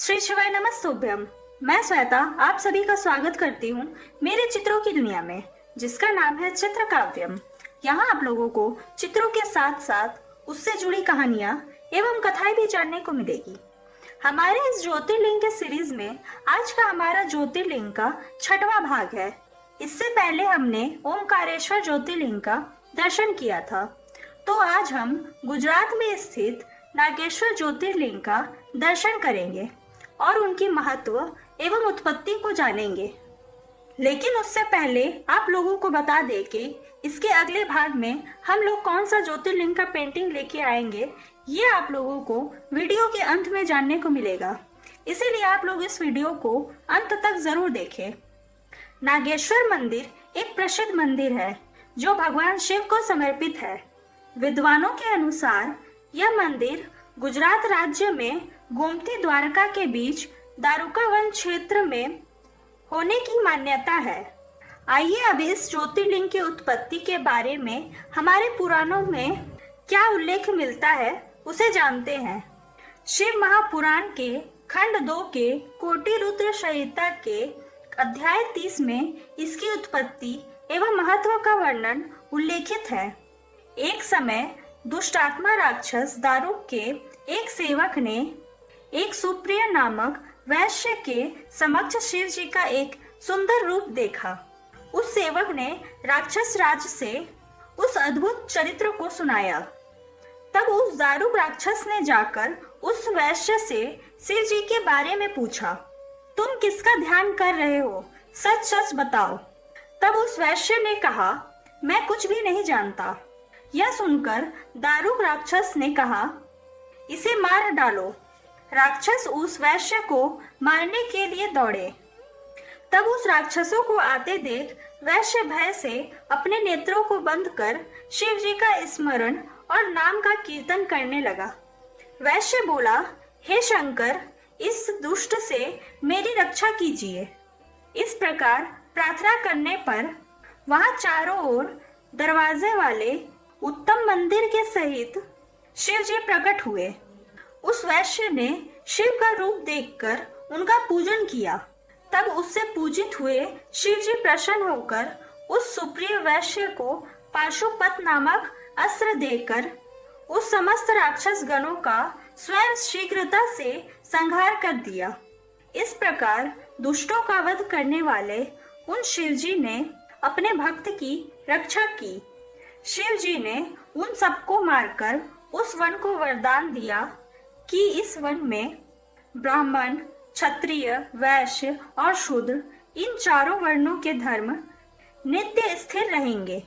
श्री शिवाय नमस्तुभ्यम। मैं श्वेता आप सभी का स्वागत करती हूँ मेरे चित्रों की दुनिया में, जिसका नाम है चित्र काव्यम। यहाँ आप लोगों को चित्रों के साथ साथ उससे जुड़ी कहानियाँ एवं कथाएं भी जानने को मिलेगी। हमारे इस ज्योतिर्लिंग के सीरीज में आज का हमारा ज्योतिर्लिंग का 6वां भाग है। इससे पहले हमने ओमकारेश्वर ज्योतिर्लिंग का दर्शन किया था, तो आज हम गुजरात में स्थित नागेश्वर ज्योतिर्लिंग का दर्शन करेंगे और उनकी महत्व एवं उत्पत्ति को जानेंगे। लेकिन उससे पहले आप लोगों को बता दें कि इसके अगले भाग में हम लोग कौन सा ज्योतिर्लिंग का पेंटिंग लेके आएंगे, ये आप लोगों को वीडियो के अंत में जानने को मिलेगा। इसीलिए आप लोग इस वीडियो को अंत तक जरूर देखें। नागेश्वर मंदिर एक प्रसिद्ध मंदिर है जो भगवान शिव को समर्पित है। विद्वानों के अनुसार यह मंदिर गुजरात राज्य में गोमती द्वारका के बीच दारुका वन क्षेत्र में होने की मान्यता है। आइए अब इस ज्योतिर्लिंग की उत्पत्ति के बारे में हमारे पुराणों में क्या उल्लेख मिलता है उसे जानते हैं। शिव महापुराण के खंड 2 के कोटि रुद्र संहिता के अध्याय 30 में इसकी उत्पत्ति एवं महत्व का वर्णन उल्लेखित है। एक समय दुष्टात्मा राक्षस दारुक के एक सेवक ने एक सुप्रिय नामक वैश्य के समक्ष शिव जी का एक सुंदर रूप देखा। उस सेवक ने राक्षस राज से उस अद्भुत चरित्र को सुनाया। तब उस दारुक राक्षस ने जाकर उस वैश्य से शिव जी के बारे में पूछा, तुम किसका ध्यान कर रहे हो, सच सच बताओ। तब उस वैश्य ने कहा, मैं कुछ भी नहीं जानता। यह सुनकर दारुक राक्षस ने कहा, इसे मार डालो। राक्षस उस वैश्य को मारने के लिए दौड़े। तब उस राक्षसों को आते देख वैश्य भय से अपने नेत्रों को बंद कर शिव जी का स्मरण और नाम का कीर्तन करने लगा। वैश्य बोला, हे शंकर, इस दुष्ट से मेरी रक्षा कीजिए। इस प्रकार प्रार्थना करने पर वहां चारों ओर दरवाजे वाले उत्तम मंदिर के सहित शिव जी प्रकट हुए। उस वैश्य ने शिव का रूप देखकर उनका पूजन किया। तब उससे पूजित हुए शिव जी प्रसन्न होकर उस सुप्रिय वैश्य को पाशुपत नामक अस्त्र देकर उस समस्त राक्षस गणों का स्वयं शीघ्रता से संहार कर दिया। इस प्रकार दुष्टों का वध करने वाले उन शिव जी ने अपने भक्त की रक्षा की। शिव जी ने उन सबको मारकर उस वन को वरदान दिया कि इस वन में ब्राह्मण, क्षत्रिय, वैश्य और शूद्र इन चारों वर्णों के धर्म नित्य स्थिर रहेंगे।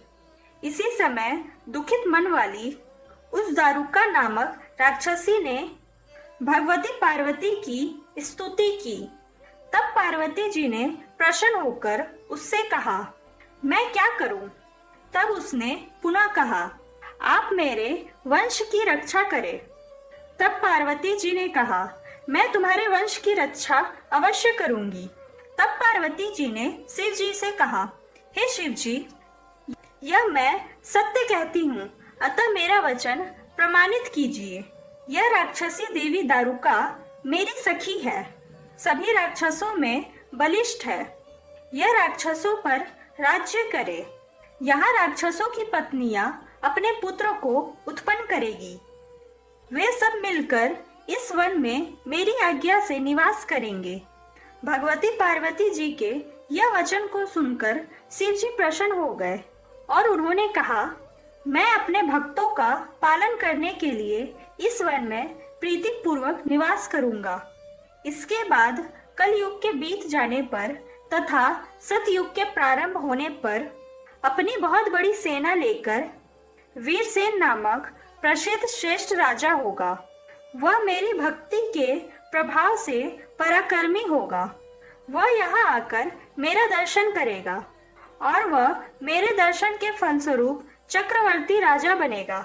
इसी समय दुखित मन वाली उस दारुका नामक राक्षसी ने भगवती पार्वती की स्तुति की। तब पार्वती जी ने प्रसन्न होकर उससे कहा, मैं क्या करूं? तब उसने पुनः कहा, आप मेरे वंश की रक्षा करें। तब पार्वती जी ने कहा, मैं तुम्हारे वंश की रक्षा अवश्य करूंगी। तब पार्वती जी ने शिव जी से कहा, हे शिव जी, यह मैं सत्य कहती हूँ, अतः मेरा वचन प्रमाणित कीजिए। यह राक्षसी देवी दारुका मेरी सखी है, सभी राक्षसों में बलिष्ठ है। यह राक्षसों पर राज्य करे। यहाँ राक्षसों की पत्नियां अपने पुत्र को उत्पन्न करेगी। वे सब मिलकर इस वन में मेरी आज्ञा से निवास करेंगे। भगवती पार्वती जी के यह वचन को सुनकर शिव जी प्रसन्न हो गए और उन्होंने कहा, मैं अपने भक्तों का पालन करने के लिए इस वन में प्रीति पूर्वक निवास करूंगा। इसके बाद कलयुग के बीत जाने पर तथा सतयुग के प्रारंभ होने पर अपनी बहुत बड़ी सेना लेकर वीरसेन नामक प्रसिद्ध श्रेष्ठ राजा होगा। वह मेरी भक्ति के प्रभाव से पराक्रमी होगा। वह यहाँ आकर मेरा दर्शन करेगा और वह मेरे दर्शन के फलस्वरूप चक्रवर्ती राजा बनेगा।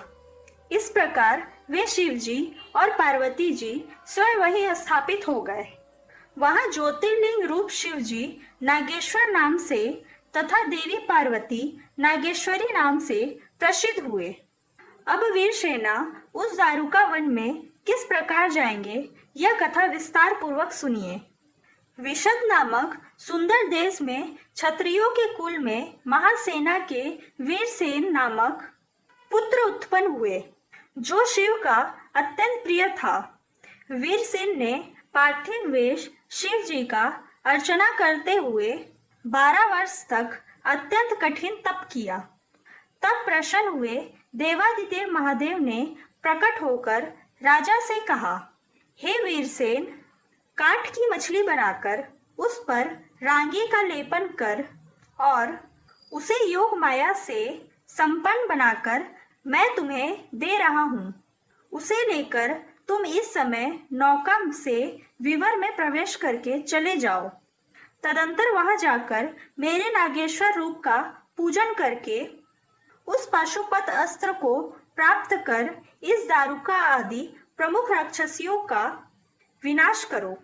इस प्रकार वे शिव जी और पार्वती जी स्वयं वहीं स्थापित हो गए। वहां ज्योतिर्लिंग रूप शिव जी नागेश्वर नाम से तथा देवी पार्वती नागेश्वरी नाम से प्रसिद्ध हुए। अब वीर सेना उस दारुका वन में किस प्रकार जाएंगे, यह कथा विस्तार पूर्वक सुनिए। विशद नामक सुंदर देश में क्षत्रियों के कुल में महासेना के वीरसेन नामक पुत्र उत्पन्न हुए, जो शिव का अत्यंत प्रिय था। वीरसेन ने पार्थिव वेश शिव जी का अर्चना करते हुए 12 वर्ष तक अत्यंत कठिन तप किया। तब प्रसन्न हुए देवादिदेव महादेव ने प्रकट होकर राजा से कहा, हे वीरसेन, काठ की मछली बनाकर उस पर रांगी का लेपन कर और उसे योग माया से संपन्न बनाकर मैं तुम्हें दे रहा हूँ। उसे लेकर तुम इस समय नौका से विवर में प्रवेश करके चले जाओ। तदंतर वहां जाकर मेरे नागेश्वर रूप का पूजन करके उस पाशुपत अस्त्र को प्राप्त कर इस दारुका आदि प्रमुख राक्षसियों का विनाश करो।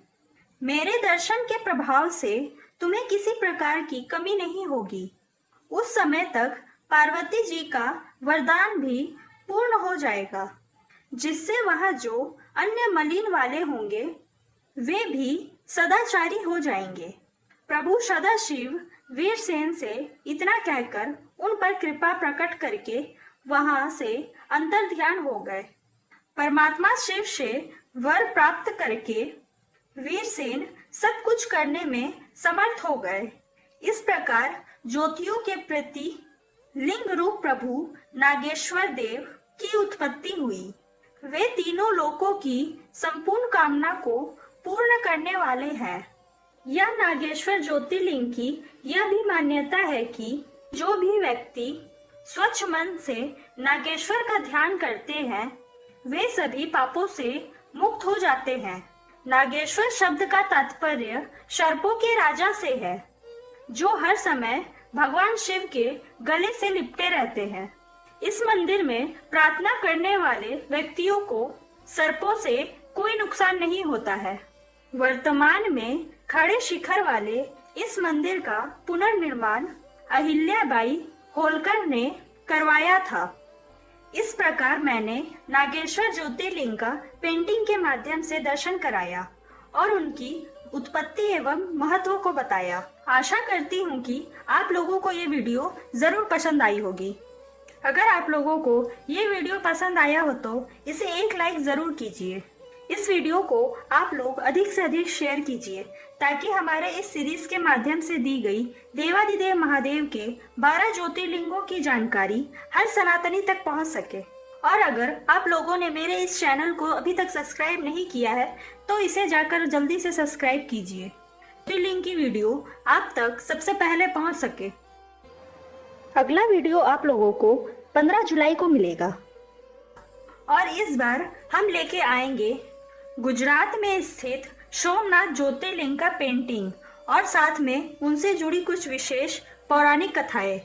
मेरे दर्शन के प्रभाव से तुम्हें किसी प्रकार की कमी नहीं होगी। उस समय तक पार्वती जी का वरदान भी पूर्ण हो जाएगा, जिससे वहां जो अन्य मलिन वाले होंगे वे भी सदाचारी हो जाएंगे। प्रभु सदाशिव वीरसेन से इतना कहकर उन पर कृपा प्रकट करके वहां से अंतर्ध्यान हो गए। परमात्मा शिव से वर प्राप्त करके वीरसेन सब कुछ करने में समर्थ हो गए। इस प्रकार ज्योतियों के प्रति लिंग रूप प्रभु नागेश्वर देव की उत्पत्ति हुई। वे तीनों लोकों की संपूर्ण कामना को पूर्ण करने वाले हैं। यह नागेश्वर ज्योतिर्लिंग की यह भी मान्यता है कि जो भी व्यक्ति स्वच्छ मन से नागेश्वर का ध्यान करते हैं वे सभी पापों से मुक्त हो जाते हैं। नागेश्वर शब्द का तात्पर्य सर्पों के राजा से है, जो हर समय भगवान शिव के गले से लिपटे रहते हैं। इस मंदिर में प्रार्थना करने वाले व्यक्तियों को सर्पों से कोई नुकसान नहीं होता है। वर्तमान में खड़े शिखर वाले इस मंदिर का पुनर्निर्माण अहिल्याबाई होलकर ने करवाया था। इस प्रकार मैंने नागेश्वर ज्योतिर्लिंग का पेंटिंग के माध्यम से दर्शन कराया और उनकी उत्पत्ति एवं महत्व को बताया। आशा करती हूँ कि आप लोगों को ये वीडियो जरूर पसंद आई होगी। अगर आप लोगों को ये वीडियो पसंद आया हो तो इसे एक लाइक जरूर कीजिए। इस वीडियो को आप लोग अधिक से अधिक शेयर कीजिए, ताकि हमारे इस सीरीज के माध्यम से दी गई देवादिदेव महादेव के 12 ज्योतिर्लिंगों की जानकारी हर सनातनी तक पहुंच सके। और अगर आप लोगों ने मेरे इस चैनल को अभी तक सब्सक्राइब नहीं किया है तो इसे जाकर जल्दी से सब्सक्राइब कीजिए, ज्योतिर्लिंग की वीडियो आप तक सबसे पहले पहुंच सके। अगला वीडियो आप लोगों को 15 जुलाई को मिलेगा और इस बार हम लेके आएंगे गुजरात में स्थित सोमनाथ ज्योतिर्लिंग का पेंटिंग और साथ में उनसे जुड़ी कुछ विशेष पौराणिक कथाएं।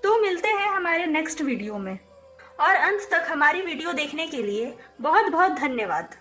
तो मिलते हैं हमारे नेक्स्ट वीडियो में और अंत तक हमारी वीडियो देखने के लिए बहुत बहुत धन्यवाद।